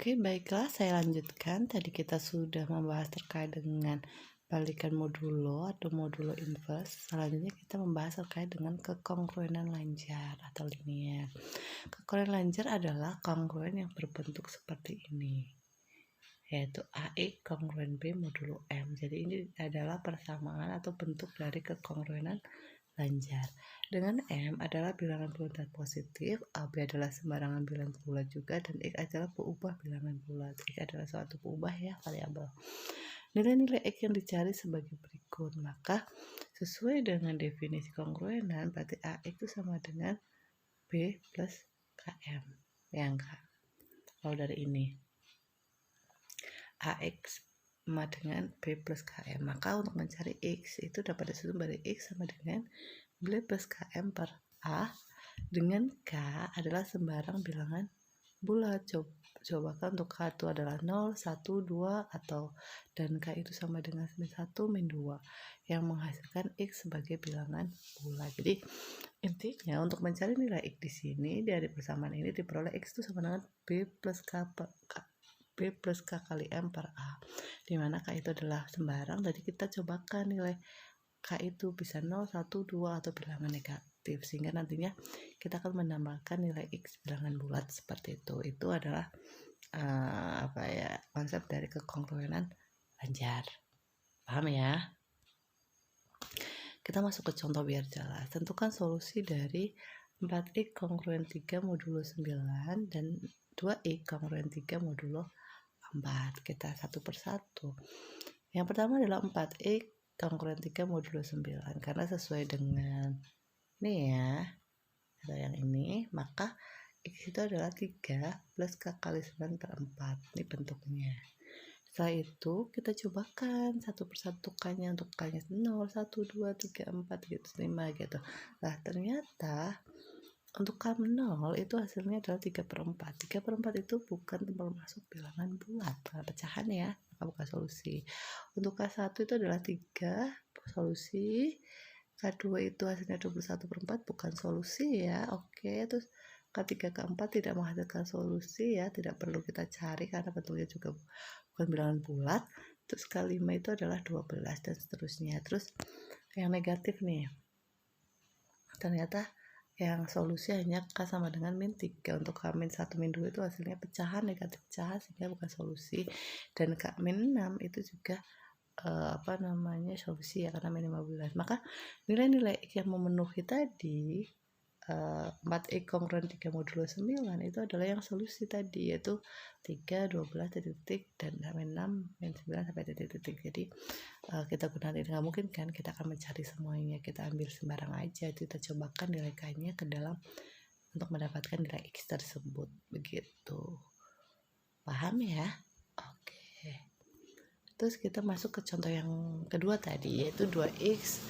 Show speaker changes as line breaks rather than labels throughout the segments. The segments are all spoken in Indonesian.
Oke, baiklah saya lanjutkan. Tadi kita sudah membahas terkait dengan balikan modulo atau modulo inverse. Selanjutnya kita membahas terkait dengan kekongruenan lanjar atau linier. Kekongruenan lanjar adalah kongruen yang berbentuk seperti ini, yaitu AX kongruen B modulo M. Jadi ini adalah persamaan atau bentuk dari kekongruenan lanjar. Dengan M adalah bilangan bulat positif, AB adalah sembarangan bilangan bulat juga, dan X adalah peubah bilangan bulat. X adalah suatu peubah ya, variabel. Nilai-nilai X yang dicari sebagai berikut. Maka sesuai dengan definisi kongruenan, berarti AX itu sama dengan B plus KM. Ya enggak? Kalau dari ini AX sama dengan B plus KM, maka untuk mencari X itu dapat disusun dari X sama dengan B plus KM per A, dengan K adalah sembarang bilangan bulat. Coba kan untuk K itu adalah 0, 1, 2 atau dan K itu sama dengan 1 min 2 yang menghasilkan X sebagai bilangan bulat. Jadi intinya untuk mencari nilai X di sini dari persamaan ini diperoleh X itu sama dengan B plus K kali M per A, dimana K itu adalah sembarang. Jadi kita cobakan nilai K itu bisa 0, 1, 2 atau bilangan negatif, sehingga nantinya kita akan menambahkan nilai X bilangan bulat seperti itu. Itu adalah konsep dari kekongruenan lanjar. Paham ya? Kita masuk ke contoh biar jelas. Tentukan solusi dari 4X kongruen 3 modulo 9 dan 2X kongruen 3 modulo 4. Kita satu persatu. Yang pertama adalah 4X kongruen 3 modulo 9, karena sesuai dengan ini ya, atau yang ini, maka X itu adalah 3 plus K kali 9 per 4. Ini bentuknya. Setelah itu kita cobakan satu persatukannya. Untuk K nya 0, 1, 2, 3, 4 gitu, 5 gitu. Nah ternyata untuk K 0 itu hasilnya adalah 3 per 4. 3 per 4 itu bukan termasuk bilangan bulat, pecahan ya, bukan solusi. Untuk K1 itu adalah 3 solusi. K2 itu hasilnya 21 per 4, bukan solusi ya. Oke, terus K3, K4 tidak menghasilkan solusi ya, tidak perlu kita cari karena bentuknya juga bukan bilangan bulat. Terus K5 itu adalah 12 dan seterusnya. Terus yang negatif nih, ternyata yang solusi hanya K sama dengan min 3. Untuk K min 1 min 2 itu hasilnya pecahan, negatif pecahan, sehingga bukan solusi. Dan K min 6 itu juga solusi ya, karena min 15. Maka nilai-nilai X yang memenuhi tadi 4X kongruen 3 modulo 9 itu adalah yang solusi tadi, yaitu 3, 12, titik, dan min 6, min 9 sampai titik. Jadi kita gunakan, nggak mungkin kan kita akan mencari semuanya, kita ambil sembarang aja, kita cobakan nilai K-nya ke dalam untuk mendapatkan nilai X tersebut. Begitu. Paham ya? Oke. Terus kita masuk ke contoh yang kedua tadi, yaitu 2X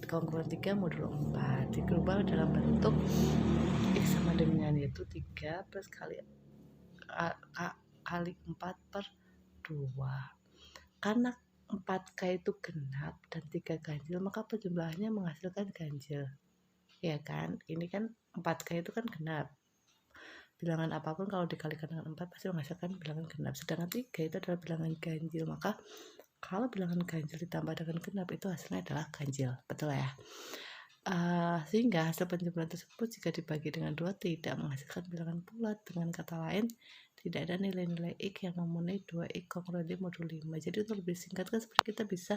kongruen 3 modulo 4 diubah dalam bentuk X sama dengan, yaitu 3 plus kali 4 per 2. Karena 4K itu genap dan 3 ganjil, maka penjumlahannya menghasilkan ganjil, ya kan? Ini kan 4K itu kan genap, bilangan apapun kalau dikalikan dengan 4 pasti menghasilkan bilangan genap. Sedangkan 3 itu adalah bilangan ganjil, maka kalau bilangan ganjil ditambah dengan genap itu hasilnya adalah ganjil. Betul ya? Sehingga hasil penjumlahan tersebut jika dibagi dengan 2 tidak menghasilkan bilangan bulat. Dengan kata lain, tidak ada nilai-nilai X yang memenuhi 2X kongruen modulo 5. Jadi untuk lebih singkat kan seperti kita bisa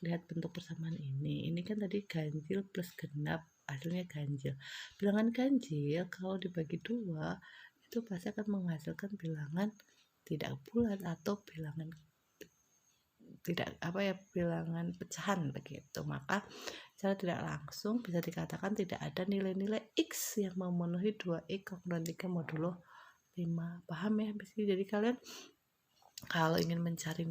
lihat bentuk persamaan ini. Ini kan tadi ganjil plus genap, hasilnya ganjil. Bilangan ganjil kalau dibagi 2 itu pasti akan menghasilkan bilangan tidak bulat atau bilangan bilangan pecahan begitu. Maka secara tidak langsung bisa dikatakan tidak ada nilai-nilai X yang memenuhi 2X kongruen 3 modulo 5. Paham ya? Jadi kalian kalau ingin mencari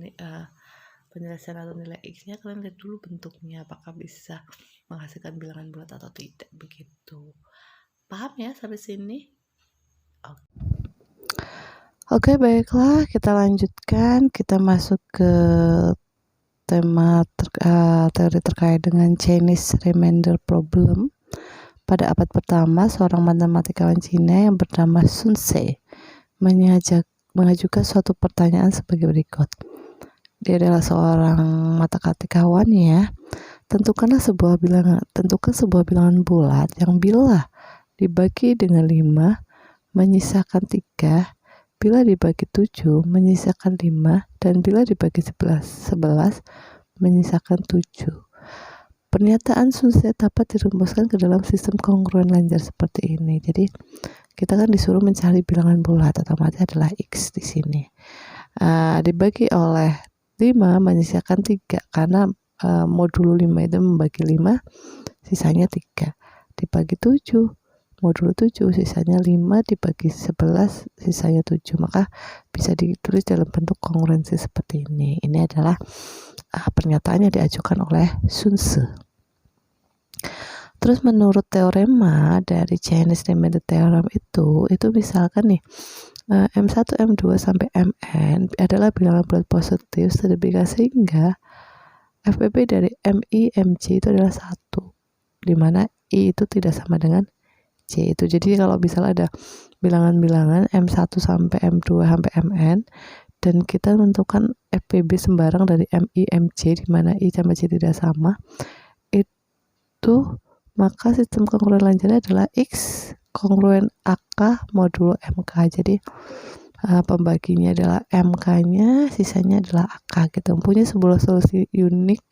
penjelasan atau nilai X-nya, kalian lihat dulu bentuknya, apakah bisa menghasilkan bilangan bulat atau tidak, begitu. Paham ya sampai sini? Oke, baiklah, kita lanjutkan. Kita masuk ke tema teori terkait dengan Chinese remainder problem. Pada abad pertama, seorang matematikawan Cina yang bernama Sun Ce mengajukan suatu pertanyaan sebagai berikut. Dia adalah seorang matematika ya. Tentukan sebuah bilangan bulat yang bila dibagi dengan 5 menyisakan 3, bila dibagi 7 menyisakan 5, dan bila dibagi 11 menyisakan 7. Pernyataan Sunset dapat dirumuskan ke dalam sistem kongruen lancar seperti ini. Jadi kita kan disuruh mencari bilangan bulat, otomatis adalah X di sini. Dibagi oleh 5 menyisakan 3 karena modulo 5 itu membagi 5 sisanya 3, dibagi 7 modulo 7 sisanya 5, dibagi 11 sisanya 7, maka bisa ditulis dalam bentuk kongruensi seperti ini. Ini adalah pernyataan yang diajukan oleh Sun Tzu. Terus menurut teorema dari Chinese Limited Theorem itu misalkan nih M1, M2 sampai Mn adalah bilangan bulat positif sedemikian sehingga FPP dari MI, MC itu adalah 1, di mana I itu tidak sama dengan C itu. Jadi kalau misalnya ada bilangan-bilangan M1 sampai M2 sampai Mn dan kita menentukan FPB sembarang dari MI, MC di mana I sama C tidak sama, itu maka sistem kongruen lancarnya adalah X kongruen AK modulo MK. Jadi pembaginya adalah MK-nya, sisanya adalah AK. Kita mempunyai sebuah solusi unik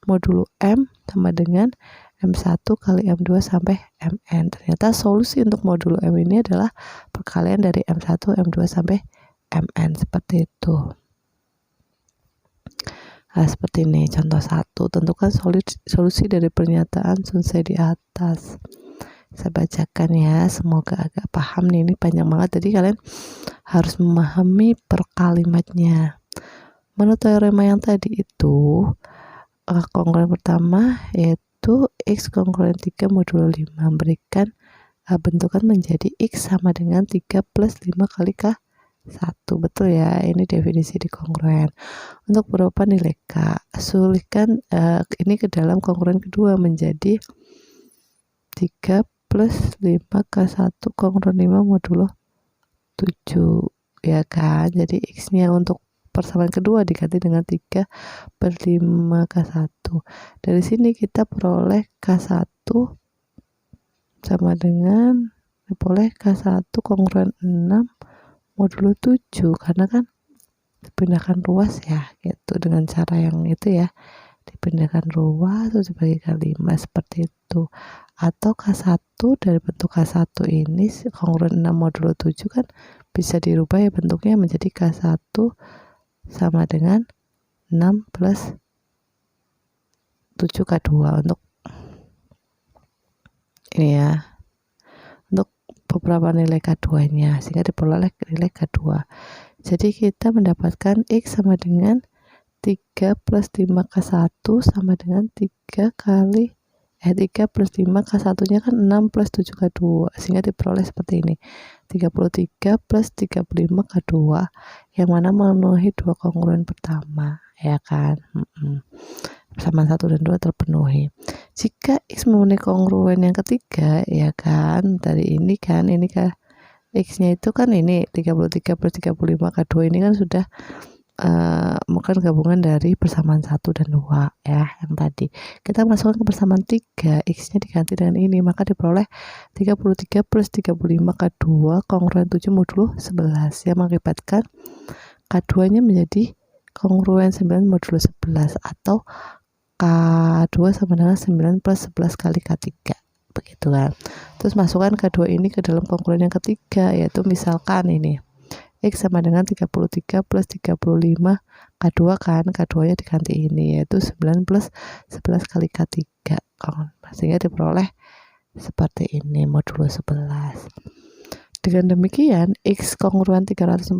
modulo M sama dengan M1 kali M2 sampai Mn. Ternyata solusi untuk modulo M ini adalah perkalian dari M1, M2 sampai Mn, seperti itu. Nah, seperti ini contoh 1. Tentukan solusi dari pernyataan Sun Tzu di atas. Saya bacakan ya, semoga agak paham nih, ini panjang banget, jadi kalian harus memahami per kalimatnya. Menurut teorema yang tadi itu, kongruen pertama yaitu X kongruen 3 modulo 5 memberikan bentukan menjadi X sama dengan 3 plus 5 kali K1. Betul ya, ini definisi di kongruen. Untuk beberapa nilai K, sulitkan ini ke dalam kongruen kedua menjadi 3 plus 5 K1 kongruen 5 modulo 7, ya kan. Jadi X-nya untuk persamaan kedua diganti dengan 3 per 5 K1. Dari sini kita peroleh K1 sama dengan K1 kongruen 6 modulo 7, karena kan dipindahkan ruas ya, gitu, dengan cara yang itu ya, dipindahkan ruas terus dibagikan 5 seperti itu. Atau K1 dari bentuk K1 ini kongruen 6 modulo 7 kan bisa dirubah ya bentuknya menjadi K1 sama dengan 6 plus 7 K2 untuk ini ya, untuk beberapa nilai K2 nya sehingga diperoleh nilai K2. Jadi kita mendapatkan X sama dengan 3 plus 5 K1 sama dengan 3 kali 3 plus 5 K1 nya kan 6 plus 7 K2 sehingga diperoleh seperti ini, 33 plus 35 K2 yang mana memenuhi dua kongruen pertama, ya kan. Persamaan 1 dan 2 terpenuhi. Jika X memenuhi kongruen yang ketiga, ya kan, tadi ini kan, ini kan X nya itu kan ini 33 plus 35 K2 ini kan sudah bukan gabungan dari persamaan 1 dan 2 ya, yang tadi kita masukkan ke persamaan 3, X nya diganti dengan ini, maka diperoleh 33 plus 35 K2 kongruen 7 modulo 11 yang mengakibatkan K2 nya menjadi kongruen 9 modulo 11 atau K2 sama dengan 9 plus 11 kali K3, begitu kan. Terus masukkan K2 ini ke dalam kongruen yang ketiga, yaitu misalkan ini X sama dengan 33 plus 35 K2 kan, K2 nya diganti ini yaitu 9 plus 11 kali K3, sehingga diperoleh seperti ini modulo 11. Dengan demikian X kongruen 348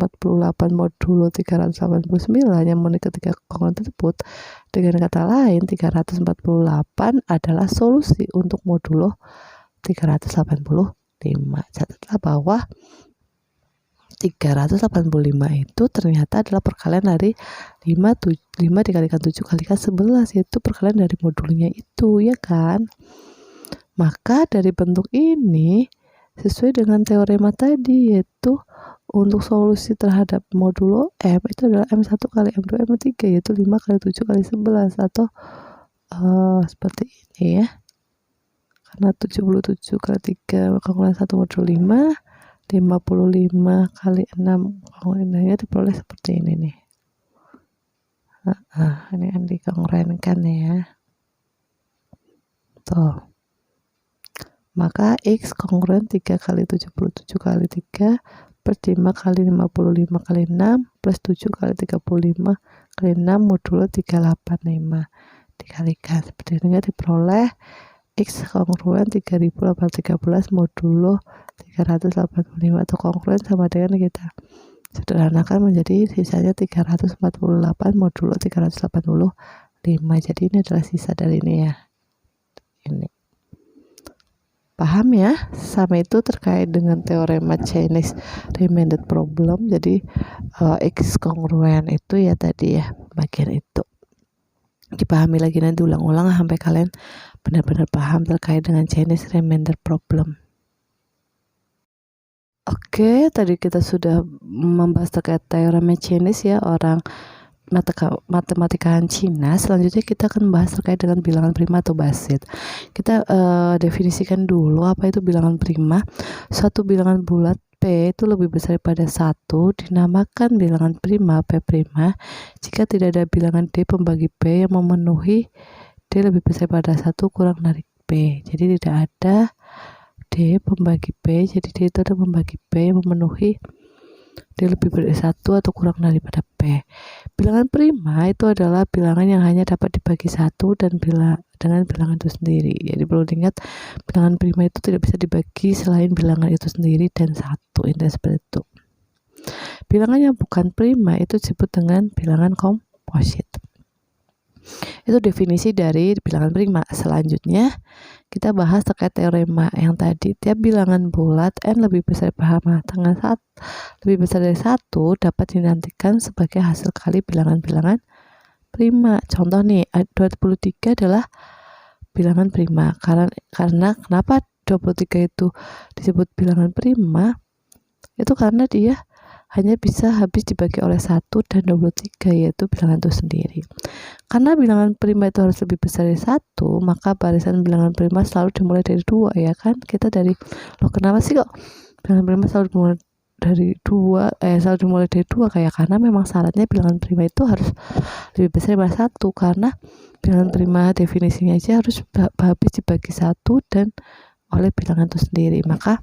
modulo 389 yang memenuhi ketiga kongruen tersebut, dengan kata lain 348 adalah solusi untuk modulo 385. Catatlah bahwa 385 itu ternyata adalah perkalian dari 5 dikalikan 7 kalikan 11, yaitu perkalian dari modulnya itu, ya kan. Maka dari bentuk ini sesuai dengan teorema tadi, yaitu Untuk solusi terhadap modulo M itu adalah M1 kali M2 M3, yaitu 5 kali 7 kali 11, atau seperti ini ya. Karena 77 kali 3 kongruent 1 modulo 5, 55 kali 6 kongruennya diperoleh seperti ini nih. Ini yang dikongruenkan ya. Tuh. Maka X kongruen 3 kali 77 kali 3 plus 5 kali 55 kali 6 plus 7 kali 35 kali 6 modulo 385 dikalikan seperti ini diperoleh X kongruen 3813 modulo 385, atau kongruen sama dengan kita sederhanakan menjadi sisanya 348 modulo 385. Jadi ini adalah sisa dari ini ya. Ini paham ya? Sama itu terkait dengan teorema Chinese remainder problem. Jadi X kongruen itu ya tadi ya, bagian itu dipahami lagi, nanti ulang-ulang sampai kalian benar-benar paham terkait dengan Chinese remainder problem. Oke, tadi kita sudah membahas terkait teorema Chinese ya, orang matematikawan Cina. Selanjutnya kita akan membahas terkait dengan bilangan prima atau basit. Kita definisikan dulu apa itu bilangan prima. Suatu bilangan bulat P itu lebih besar daripada 1 dinamakan bilangan prima P prima jika tidak ada bilangan D pembagi P yang memenuhi D lebih besar daripada 1 kurang dari P. Jadi tidak ada D pembagi P, jadi D itu ada pembagi P yang memenuhi D lebih dari 1 atau kurang daripada P. Bilangan prima itu adalah bilangan yang hanya dapat dibagi 1 dan dengan bilangan itu sendiri. Jadi perlu diingat, bilangan prima itu tidak bisa dibagi selain bilangan itu sendiri dan 1. Intinya seperti itu. Bilangan yang bukan prima itu disebut dengan bilangan komposit. Itu definisi dari bilangan prima. Selanjutnya kita bahas terkait teorema yang tadi. Tiap bilangan bulat n lebih besar lebih besar dari 1 dapat dinantikan sebagai hasil kali bilangan-bilangan prima. Contoh nih, 23 adalah bilangan prima. Karena kenapa 23 itu disebut bilangan prima? Itu karena dia hanya bisa habis dibagi oleh 1 dan 23, yaitu bilangan itu sendiri. Karena bilangan prima itu harus lebih besar dari 1, maka barisan bilangan prima selalu dimulai dari 2 ya kan? Kita dari kenapa sih kok bilangan prima selalu dimulai dari 2 kayak karena memang syaratnya bilangan prima itu harus lebih besar dari 1, karena bilangan prima definisinya aja harus habis dibagi 1 dan oleh bilangan itu sendiri. Maka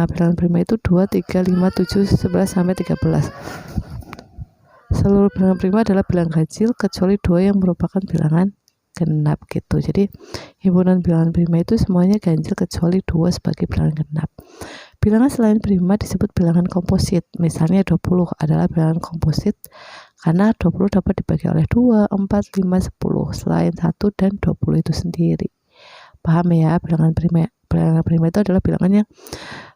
bilangan prima itu 2, 3, 5, 7, 11 sampai 13. Seluruh bilangan prima adalah bilangan ganjil kecuali 2 yang merupakan bilangan genap gitu. Jadi himpunan bilangan prima itu semuanya ganjil kecuali 2 sebagai bilangan genap. Bilangan selain prima disebut bilangan komposit. Misalnya 20 adalah bilangan komposit karena 20 dapat dibagi oleh 2, 4, 5, 10 selain 1 dan 20 itu sendiri. Paham ya? Bilangan prima itu adalah bilangan yang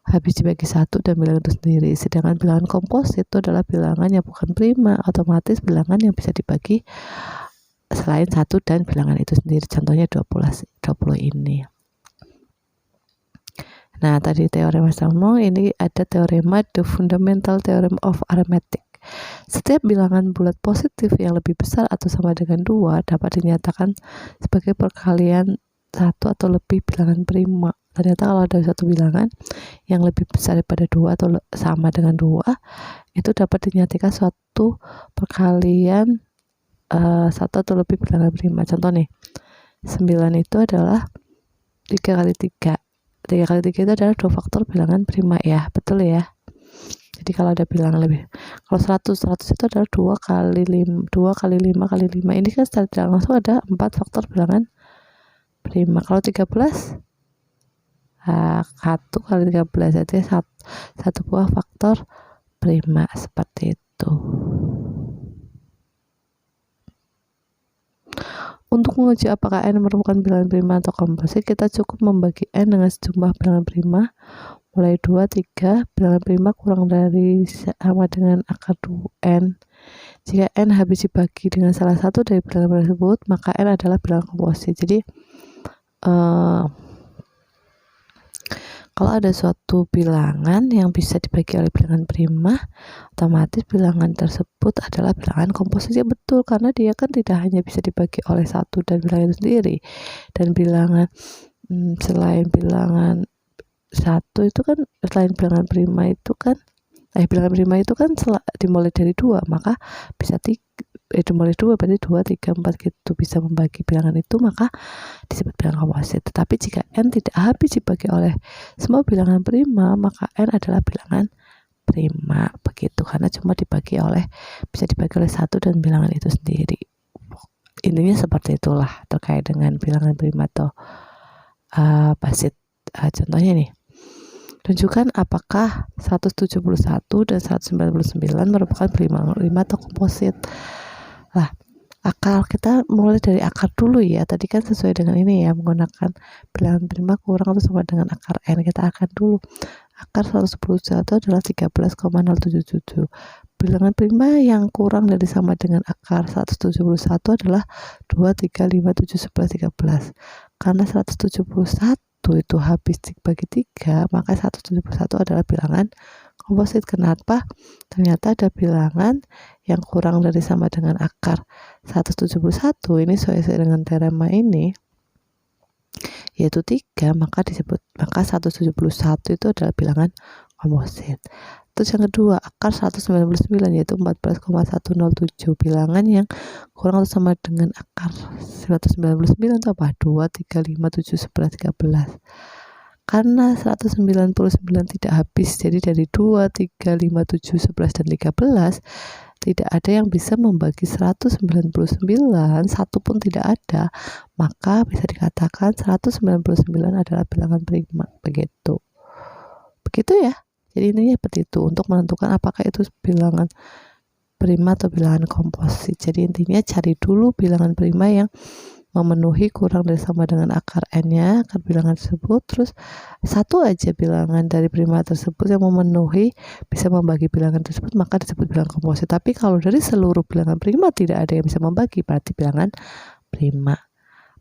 habis dibagi 1 dan bilangan itu sendiri. Sedangkan bilangan komposit itu adalah bilangan yang bukan prima, otomatis bilangan yang bisa dibagi selain 1 dan bilangan itu sendiri. Contohnya 20 ini. Nah, tadi teorema sama, ini ada teorema The Fundamental Theorem of Arithmetic. Setiap bilangan bulat positif yang lebih besar atau sama dengan 2 dapat dinyatakan sebagai perkalian 1 atau lebih bilangan prima. Ternyata kalau ada satu bilangan yang lebih besar daripada 2 atau sama dengan 2, itu dapat dinyatakan suatu perkalian 1 atau lebih bilangan prima. Contoh nih, 9 itu adalah 3 kali 3. 3 kali 3 itu adalah 2 faktor bilangan prima ya, betul ya. Jadi kalau ada bilangan lebih, kalau 100 itu adalah 2 kali 5 kali 5. Ini kan secara tidak langsung ada 4 faktor bilangan prima. Kalau 13, 1 kali 13 itu satu buah faktor prima, seperti itu. Untuk menguji apakah n merupakan bilangan prima atau komposit, kita cukup membagi n dengan sejumlah bilangan prima mulai 2, 3. Bilangan prima kurang dari sama dengan akar 2n. Jika n habis dibagi dengan salah satu dari bilangan tersebut, maka n adalah bilangan komposit. Jadi Kalau ada suatu bilangan yang bisa dibagi oleh bilangan prima, otomatis bilangan tersebut adalah bilangan komposit. Ya betul, karena dia kan tidak hanya bisa dibagi oleh satu dan bilangan itu sendiri. Dan bilangan selain bilangan satu itu kan, selain bilangan prima itu kan, bilangan prima itu kan dimulai dari 2, maka bisa dimulai 2 berarti 2, 3, 4 gitu, bisa membagi bilangan itu, maka disebut bilangan komposit. Tetapi jika n tidak habis dibagi oleh semua bilangan prima, maka n adalah bilangan prima begitu, karena cuma bisa dibagi oleh satu dan bilangan itu sendiri. Intinya seperti itulah terkait dengan bilangan prima atau basit. Contohnya nih, tunjukkan apakah 171 dan 199 merupakan prima atau komposit. Lah, akar kita mulai dari akar dulu ya. Tadi kan sesuai dengan ini ya, menggunakan bilangan prima kurang atau sama dengan akar n. Kita akan dulu. Akar 171 adalah 13,077. Bilangan prima yang kurang dari sama dengan akar 171 adalah 2, 3, 5, 7, 11, 13. Karena 171 itu habis dibagi 3, maka 171 adalah bilangan komposit. Kenapa? Ternyata ada bilangan yang kurang dari sama dengan akar 171, ini sesuai dengan teorema ini, yaitu 3, maka 171 itu adalah bilangan komposit. Terus yang kedua, akar 199 yaitu 14,107, bilangan yang kurang atau sama dengan akar 199 itu apa? 2, 3, 5, 7, 11, 13. Karena 199 tidak habis, jadi dari 2, 3, 5, 7, 11, dan 13 tidak ada yang bisa membagi 199, satu pun tidak ada, maka bisa dikatakan 199 adalah bilangan prima, begitu ya. Jadi intinya seperti itu untuk menentukan apakah itu bilangan prima atau bilangan komposit. Jadi intinya cari dulu bilangan prima yang memenuhi kurang dari sama dengan akar n-nya, akar bilangan tersebut, terus satu aja bilangan dari prima tersebut yang memenuhi bisa membagi bilangan tersebut, maka disebut bilangan komposit. Tapi kalau dari seluruh bilangan prima tidak ada yang bisa membagi, berarti bilangan prima.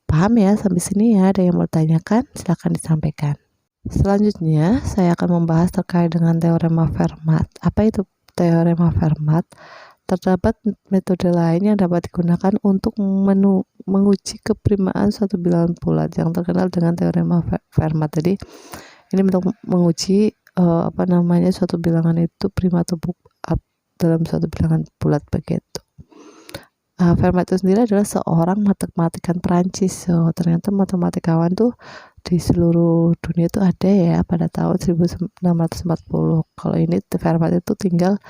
Paham ya sampai sini ya? Ada yang mau tanyakan? Silakan disampaikan. Selanjutnya saya akan membahas terkait dengan teorema Fermat. Apa itu teorema Fermat? Terdapat metode lain yang dapat digunakan untuk menguji keprimaan suatu bilangan bulat yang terkenal dengan teorema Fermat. Jadi ini untuk menguji suatu bilangan itu prima atau dalam suatu bilangan bulat begitu. Fermat itu sendiri adalah seorang matematikan Perancis. Ternyata matematikawan tuh di seluruh dunia itu ada ya pada tahun 1640. Kalau ini Fermat itu tinggal,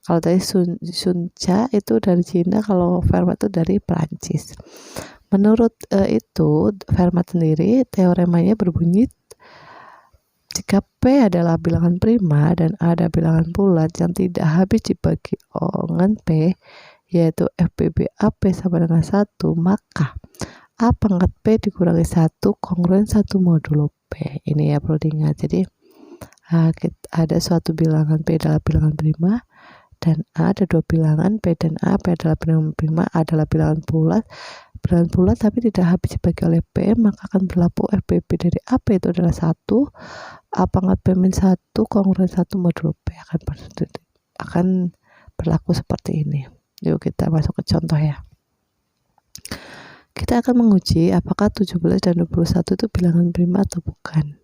kalau tadi Sun Cha itu dari Cina, kalau Fermat itu dari Perancis. Menurut itu Fermat sendiri teoremanya berbunyi, jika P adalah bilangan prima dan A ada bilangan bulat yang tidak habis dibagi dengan P, yaitu FPB AP sama dengan 1, maka A pangkat P dikurangi 1 kongruen 1 modulo P. Ini ya perlu diingat. Jadi ada suatu bilangan P adalah bilangan prima dan A, ada dua bilangan P dan A. P adalah bilangan prima, A adalah bilangan bulat tapi tidak habis dibagi oleh P, maka akan berlaku FPB dari AP itu adalah 1, A pangkat P min 1 kongruen 1 modulo P akan berlaku seperti ini. Yuk kita masuk ke contoh ya. Kita akan menguji apakah 17 dan 21 itu bilangan prima atau bukan.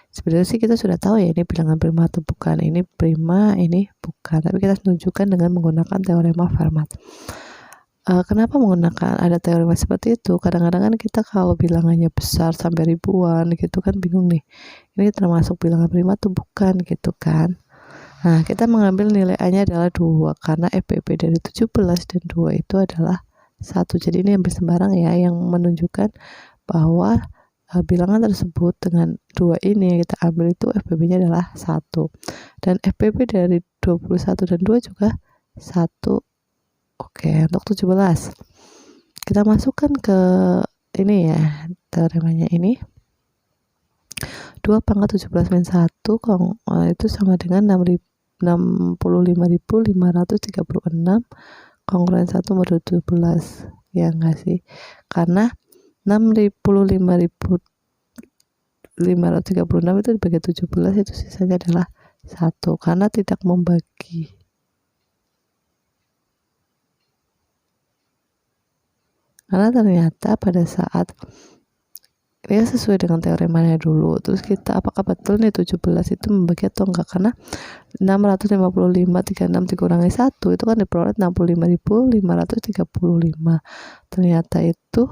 Sebenarnya sih kita sudah tahu ya ini bilangan prima atau bukan. Ini prima, ini bukan. Tapi kita tunjukkan dengan menggunakan teorema Fermat. Kenapa menggunakan ada teorema seperti itu? Kadang-kadang kan kita kalau bilangannya besar sampai ribuan gitu kan bingung nih. Ini termasuk bilangan prima atau bukan gitu kan. Nah, kita mengambil nilai A-nya adalah 2 karena FPB dari 17 dan 2 itu adalah 1. Jadi ini hampir sembarang ya, yang menunjukkan bahwa bilangan tersebut dengan 2 ini kita ambil itu FPB-nya adalah 1. Dan FPB dari 21 dan 2 juga 1. Oke, untuk 17. Kita masukkan ke ini ya, teoremanya ini. 2 pangkat 17 min 1 itu sama dengan 65.536 kongruen 1 modulo 17, ya enggak sih? Karena 65.536 536 itu dibagi 17 itu sisanya adalah 1 karena tidak membagi. Karena ternyata pada saat ini sesuai dengan teoremanya dulu, terus kita apakah betul nih 17 itu membagi atau enggak, karena 655 36 dikurangi 1 itu kan diperoleh 65.535. Ternyata itu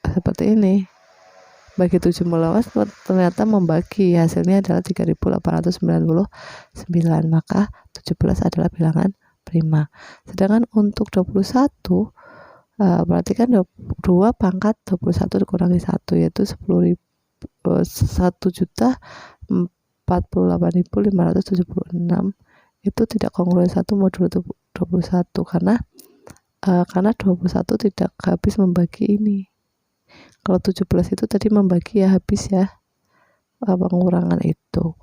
seperti ini, bagi 17 ternyata membagi, hasilnya adalah 3.899, maka 17 adalah bilangan prima. Sedangkan untuk 21 berarti kan 2 pangkat 21 dikurangi 1 yaitu 1.048.576 itu tidak kongruen 1 modulo 21 karena 21 tidak habis membagi ini. Kalau 17 itu tadi membagi ya habis ya, pengurangan itu.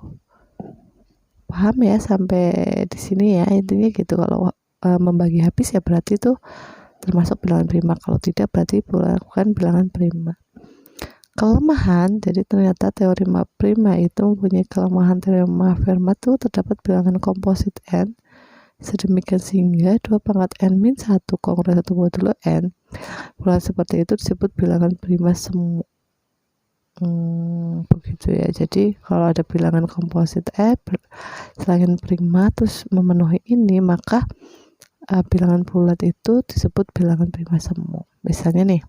Paham ya sampai di sini ya, intinya gitu. Kalau membagi habis ya berarti itu termasuk bilangan prima, kalau tidak berarti bukan bilangan prima. Kelemahan, jadi ternyata teorema prima itu mempunyai kelemahan. Teorema Fermat itu terdapat bilangan komposit n sedemikian sehingga 2 pangkat n min 1 kongruen 1 modulo n. Bilangan seperti itu disebut bilangan prima semu. Begitu ya. Jadi kalau ada bilangan komposit selain prima terus memenuhi ini, maka bilangan bulat itu disebut bilangan prima semu. Misalnya nih,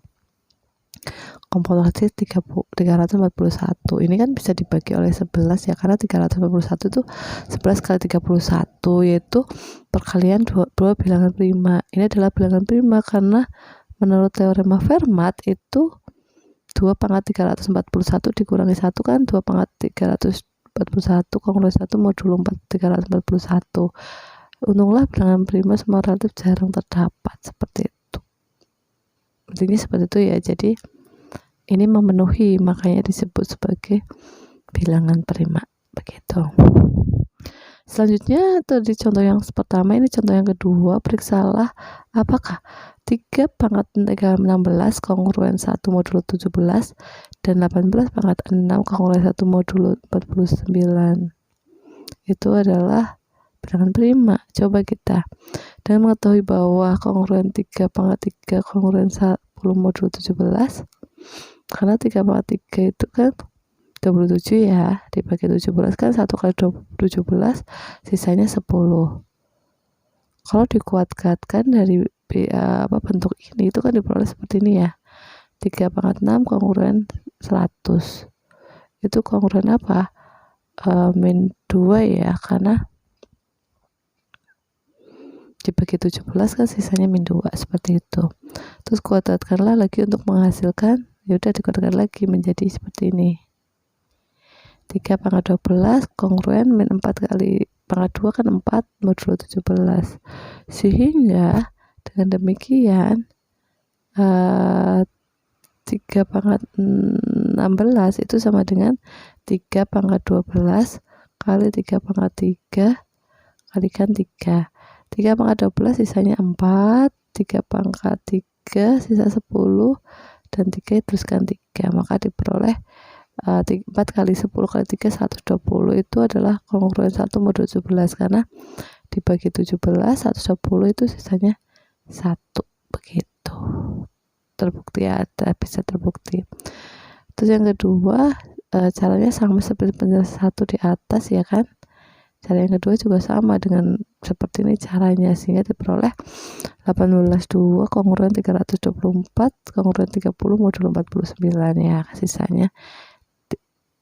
komposit 341 ini kan bisa dibagi oleh 11 ya, karena 341 itu 11 kali 31 yaitu perkalian dua bilangan prima. Ini adalah bilangan prima karena menurut teorema Fermat itu 2 pangkat 341 dikurangi 1 kan 2 pangkat 341 kongruen 1 modulo 341. Untunglah bilangan prima semua relatif jarang terdapat seperti itu. Intinya seperti itu ya. Jadi ini memenuhi, makanya disebut sebagai bilangan prima. Begitu. Selanjutnya tadi contoh yang pertama, ini contoh yang kedua. Periksalah apakah 3 pangkat 16 kongruen 1 modulo 17 dan 18 pangkat 6 kongruen 1 modulo 49 itu adalah bilangan prima. Coba kita dengan mengetahui bahwa kongruen 3 pangkat 3 kongruen 10 modulo 17, karena 3 pangkat 3 itu kan 27 ya, dibagi 17 kan 1 kali 17 sisanya 10. Kalau dikuatkan dari bentuk ini itu kan diperoleh seperti ini ya, 3 pangkat 6 kongruen 100 itu kongruen apa? Min 2 ya, karena dibagi 17 kan sisanya min 2 seperti itu. Terus kuatkanlah lagi untuk menghasilkan, ya udah dikuatkan lagi menjadi seperti ini, 3 pangkat 12 kongruen min 4 kali pangkat 2 kan 4 modulo 17, sehingga dengan demikian 3 pangkat 16 itu sama dengan 3 pangkat 12 kali 3 pangkat 3 kalikan 3. 3 pangkat 12 sisanya 4, 3 pangkat 3 sisa 10, dan 3 teruskan 3, maka diperoleh 4 kali 10 kali 3 120 itu adalah kongruen 1 modulo 17 karena dibagi 17 120 itu sisanya 1. Begitu. Terbukti ya, bisa terbukti. Terus yang kedua, caranya sama seperti penjelasan 1 di atas ya kan. Cara yang kedua juga sama dengan seperti ini caranya, sehingga diperoleh 18,2 kongruen 324 kongruen 30 modulo 49 ya. Sisanya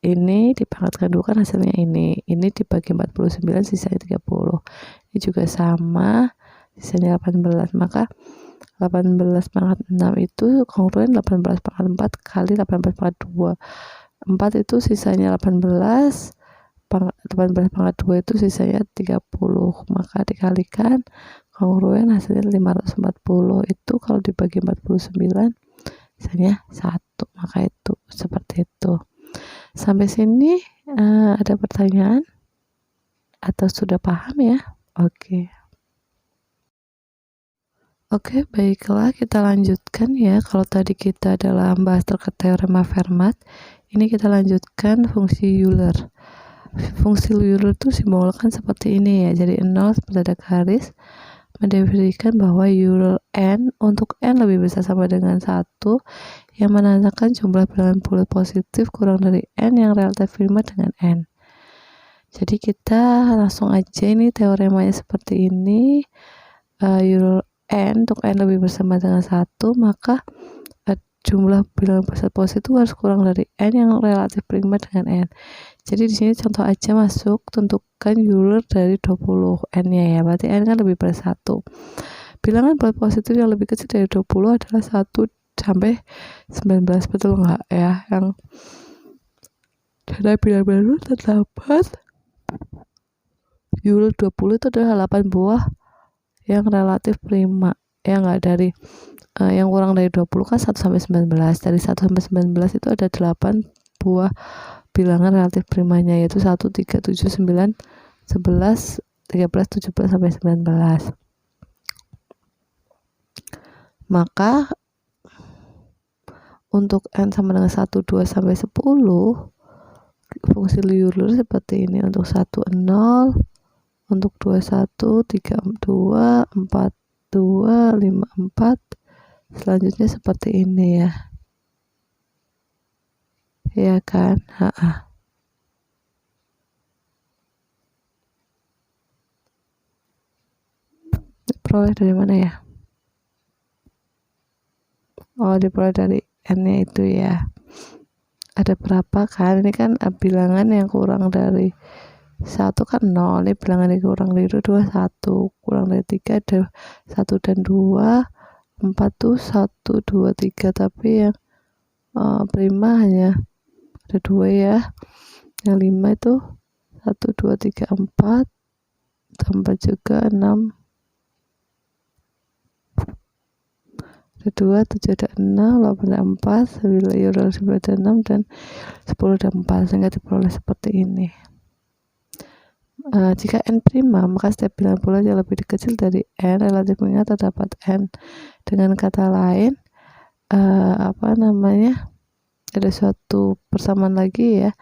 ini dipangkatkan 2 kan hasilnya ini dibagi 49 sisanya 30. Ini juga sama, sisanya 18, maka 18 pangkat 6 itu kongruen 18 pangkat 4 kali 18 pangkat 2. 4 itu sisanya 18 pangkat 2 itu sisanya 30, maka dikalikan kongruen hasilnya 540, itu kalau dibagi 49 sisanya 1, maka itu seperti itu. Sampai sini ada pertanyaan atau sudah paham ya? Oke. Oke, baiklah kita lanjutkan ya. Kalau tadi kita adalah membahas terkait teorema Fermat, ini kita lanjutkan fungsi Euler. Fungsi Euler itu simbolkan seperti ini ya. Jadi 0 seperti ada garis mendefinisikan bahwa Euler n untuk n lebih besar sama dengan 1 yang menandakan jumlah bilangan bulat positif kurang dari n yang relatif prima dengan n. Jadi kita langsung aja, ini teoremanya seperti ini. Euler n untuk n lebih besar sama dengan 1, maka jumlah bilangan besar positif harus kurang dari n yang relatif prima dengan n. Jadi di sini contoh aja masuk, tentukan Euler dari 20 n-nya ya. Berarti n kan lebih dari 1. Bilangan bulat positif yang lebih kecil dari 20 adalah 1 sampai 19, betul nggak ya? Yang dari bilangan baru terdapat Euler 20 itu adalah 8 buah yang relatif prima. Ya nggak, dari yang kurang dari 20 kan 1 sampai 19. Dari 1 sampai 19 itu ada 8 buah bilangan relatif primanya, yaitu 1, 3, 7, 9, 11, 13, 17 sampai 19. Maka untuk n sama dengan 1, 2 sampai 10, fungsi Euler seperti ini. Untuk 1 0, untuk 2 1, 3 2, 4 2, 5 4. Selanjutnya seperti ini ya. Ya kan? Diperoleh dari mana ya? Oh, diperoleh dari n-nya itu ya. Ada berapa kan? Ini kan bilangan yang kurang dari 1 kan 0. Ini bilangan yang kurang dari 2 1. Kurang dari 3 ada 1 dan 2. 4 tuh 1, 2, 3. Tapi yang prima hanya ada 2 ya. Yang 5 itu 1, 2, 3, 4. Tambah juga 6. Ada 2, 7 ada 6, 8 ada 4, 9 Euler 9 ada 6, dan 10 ada 4, sehingga diperoleh seperti ini. Jika n prima, maka setiap bilangan bulat yang lebih kecil dari n relatifnya terdapat n. Dengan kata lain, ada suatu persamaan lagi ya.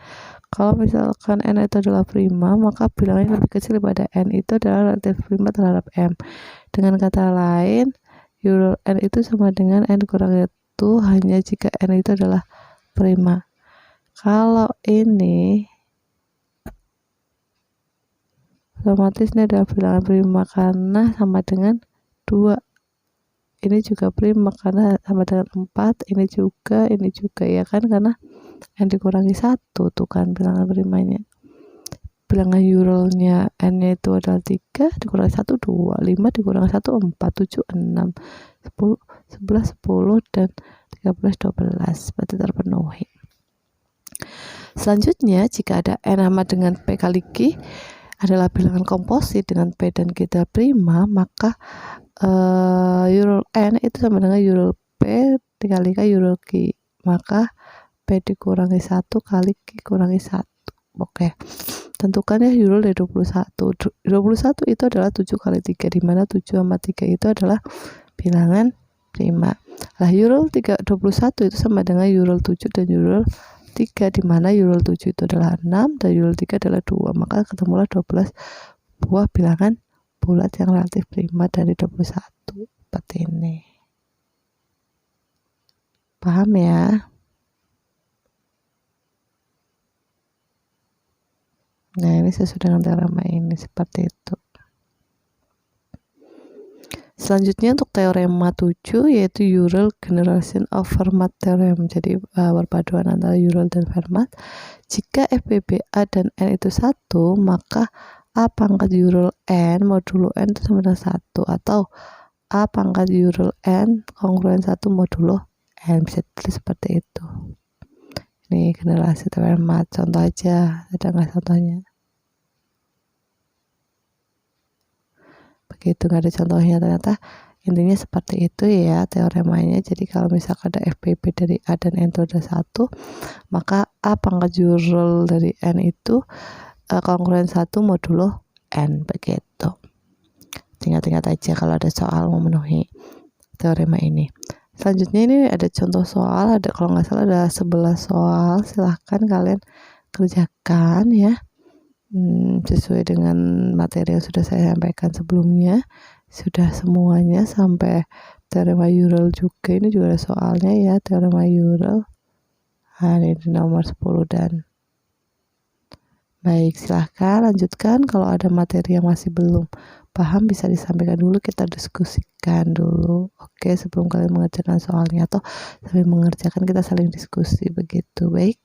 Kalau misalkan n itu adalah prima, maka bilangan yang lebih kecil daripada n itu adalah relatif prima terhadap m. Dengan kata lain, Euler n itu sama dengan n kurang 1 hanya jika n itu adalah prima. Kalau ini otomatis ini adalah bilangan prima karena sama dengan 2. Ini juga prima karena sama dengan 4. Ini juga ya kan, karena n dikurangi 1 tuh kan bilangan primanya. Bilangan Eulernya n-nya itu adalah 3, dikurangi 1 2, 5 dikurangi 1 4, 7 6, 10 11 10, dan 13 12. Berarti terpenuhi. Selanjutnya, jika ada n sama dengan p kali q adalah bilangan komposit dengan p dan q prima, maka Euler n itu sama dengan Euler p dikalikan Euler q. Maka p dikurangi 1 kali q kurangi 1. Oke. Tentukan ya Euler dari 21. 21 itu adalah 7 kali 3, di mana 7 sama 3 itu adalah bilangan prima. Lah Euler 21 itu sama dengan Euler 7 dan Euler 3, di mana Euler 7 itu adalah 6 dan Euler 3 adalah 2. Maka ketemulah 12 buah bilangan bulat yang relatif prima dari 21. Seperti ini. Paham ya? Nah, ini sesuai dengan teorema ini, seperti itu. Selanjutnya untuk teorema 7, yaitu Euler generation of Fermat theorem. Jadi perpaduan antara Euler dan Fermat. Jika FPB A dan N itu 1, maka A pangkat Euler N modulo N itu sama dengan 1, atau A pangkat Euler N kongruen 1 modulo N. Bisa ditulis seperti itu. Ini generasi Fermat. Contoh aja, ada nggak contohnya? Begitu, nggak ada contohnya. Ternyata intinya seperti itu ya teoremanya. Jadi kalau misalkan ada FPB dari A dan N itu ada 1, maka A pangkat Euler dari N itu kongruen 1 modulo N. Begitu. Tinggal aja kalau ada soal memenuhi. teorema ini. Selanjutnya ini ada contoh soal, ada kalau nggak salah ada 11 soal, silahkan kalian kerjakan ya. Sesuai dengan materi yang sudah saya sampaikan sebelumnya, sudah semuanya sampai teorema Euler juga, ini juga ada soalnya ya, teorema Euler. Ini di nomor 10 dan baik, silahkan lanjutkan. Kalau ada materi yang masih belum paham bisa disampaikan dulu, kita diskusikan dulu. Oke, sebelum kalian mengerjakan soalnya atau sambil mengerjakan kita saling diskusi begitu. Baik.